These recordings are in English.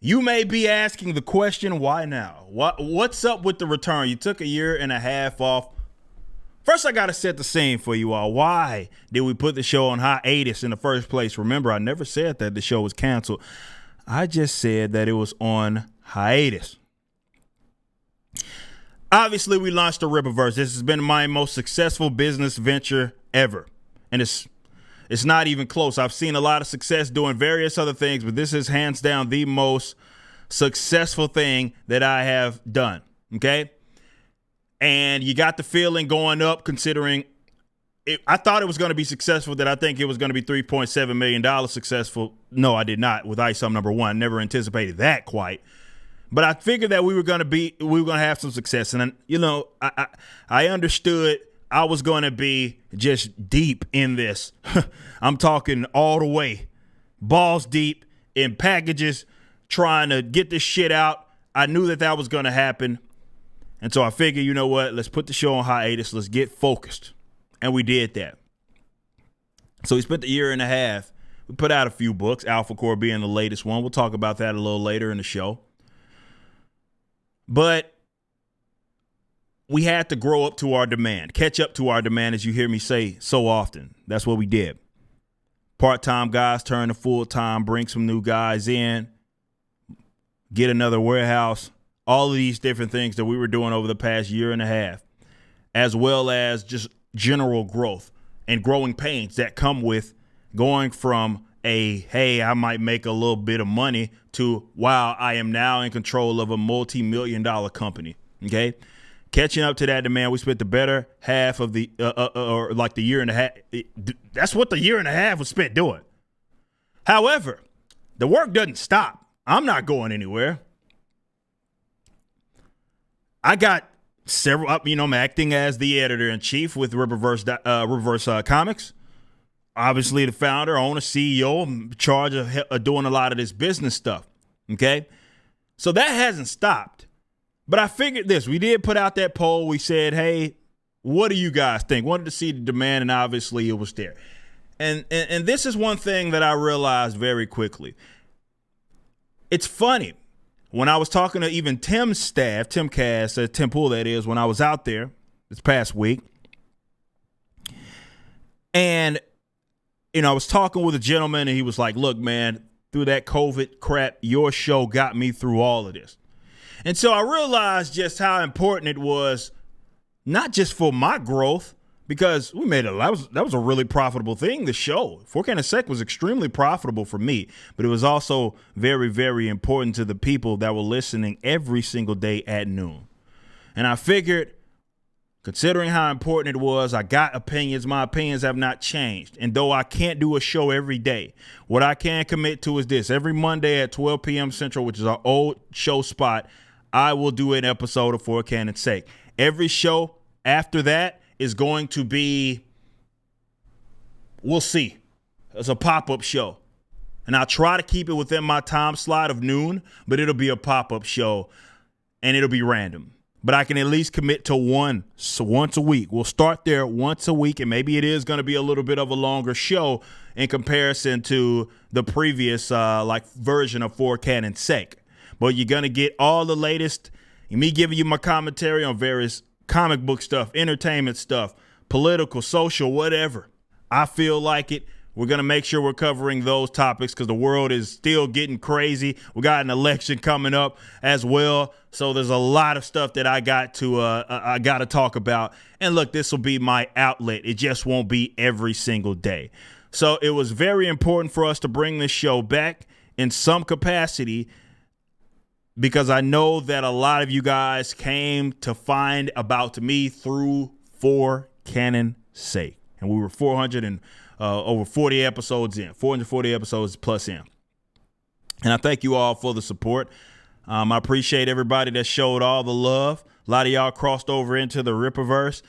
You may be asking the question, why now? What's up with the return? You took a year and a half off. First, I got to set the scene for you all. Why did we put the show on hiatus in the first place? Remember, I never said that the show was canceled. I just said that it was on hiatus. Obviously, we launched the Rippaverse. This has been my most successful business venture ever. And it's not even close. I've seen a lot of success doing various other things, but this is hands down the most successful thing that I have done. Okay? And you got the feeling going up considering I thought it was going to be successful. That I think it was going to be $3.7 million successful. No, I did not with ISOM number one. Never anticipated that quite. But I figured that we were going to have some success. And, I understood I was going to be just deep in this. I'm talking all the way, balls deep in packages, trying to get this shit out. I knew that was going to happen. And so I figured, you know what? Let's put the show on hiatus. Let's get focused. And we did that. So we spent a year and a half. We put out a few books, Alpha Core being the latest one. We'll talk about that a little later in the show. But we had to grow up to our demand, catch up to our demand, as you hear me say so often. That's what we did. Part-time guys turn to full-time, bring some new guys in, get another warehouse, all of these different things that we were doing over the past year and a half, as well as just general growth and growing pains that come with going from hey, I might make a little bit of money to, wow, I am now in control of a multi-million-dollar company, okay? Catching up to that demand, we spent the better half of the, or like the year and a half. That's what the year and a half was spent doing. However, the work doesn't stop. I'm not going anywhere. I got several, I'm acting as the editor-in-chief with Reverse Comics. Obviously, the founder, owner, CEO, in charge of doing a lot of this business stuff, okay? So that hasn't stopped. But I figured this. We did put out that poll. We said, hey, what do you guys think? Wanted to see the demand, and obviously it was there. And this is one thing that I realized very quickly. It's funny. When I was talking to even Tim's staff, Tim Cass, Tim Pool, that is, when I was out there this past week, and, I was talking with a gentleman, and he was like, look, man, through that COVID crap, your show got me through all of this. And so I realized just how important it was, not just for my growth, because we made that was a really profitable thing, the show. 4Can and Sec was extremely profitable for me, but it was also very, very important to the people that were listening every single day at noon. And I figured, considering how important it was, I got opinions. My opinions have not changed. And though I can't do a show every day, what I can commit to is this. Every Monday at 12 p.m. Central, which is our old show spot, I will do an episode of 4Can and Sec. Every show after that is going to be, we'll see. It's a pop-up show. And I'll try to keep it within my time slot of noon, but it'll be a pop-up show, and it'll be random. But I can at least commit to once a week. We'll start there once a week, and maybe it is going to be a little bit of a longer show in comparison to the previous version of 4Can and Sec. But you're going to get all the latest, me giving you my commentary on various comic book stuff, entertainment stuff, political, social, whatever. I feel like it. We're going to make sure we're covering those topics because the world is still getting crazy. We got an election coming up as well. So there's a lot of stuff that I got to talk about. And look, this will be my outlet. It just won't be every single day. So it was very important for us to bring this show back in some capacity, because I know that a lot of you guys came to find about me through 4Can and Sec. And we were over 40 episodes in, 440 episodes plus in. And I thank you all for the support. I appreciate everybody that showed all the love. A lot of y'all crossed over into the Rippaverse.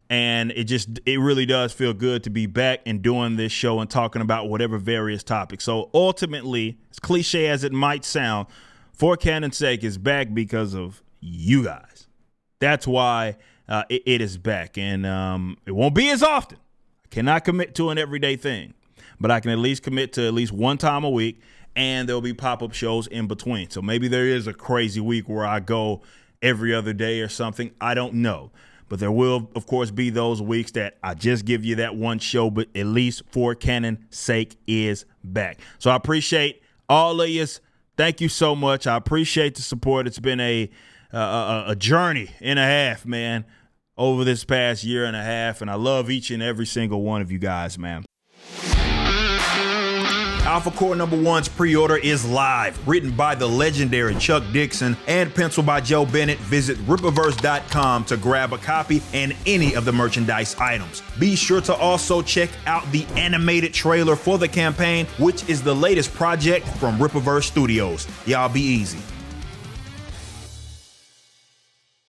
And it really does feel good to be back and doing this show and talking about whatever various topics. So ultimately, as cliche as it might sound, 4Can and Sec is back because of you guys. That's why it is back. And it won't be as often. I cannot commit to an everyday thing. But I can at least commit to at least one time a week. and there'll be pop-up shows in between. So maybe there is a crazy week where I go every other day or something. I don't know. But there will, of course, be those weeks that I just give you that one show, but at least For Canon's Sake is back. So I appreciate all of you. Thank you so much. I appreciate the support. It's been a journey and a half, man, over this past year and a half, and I love each and every single one of you guys, man. Alpha Core #1's pre-order is live. Written by the legendary Chuck Dixon and penciled by Joe Bennett. Visit Rippaverse.com to grab a copy and any of the merchandise items. Be sure to also check out the animated trailer for the campaign, which is the latest project from Rippaverse Studios. Y'all be easy.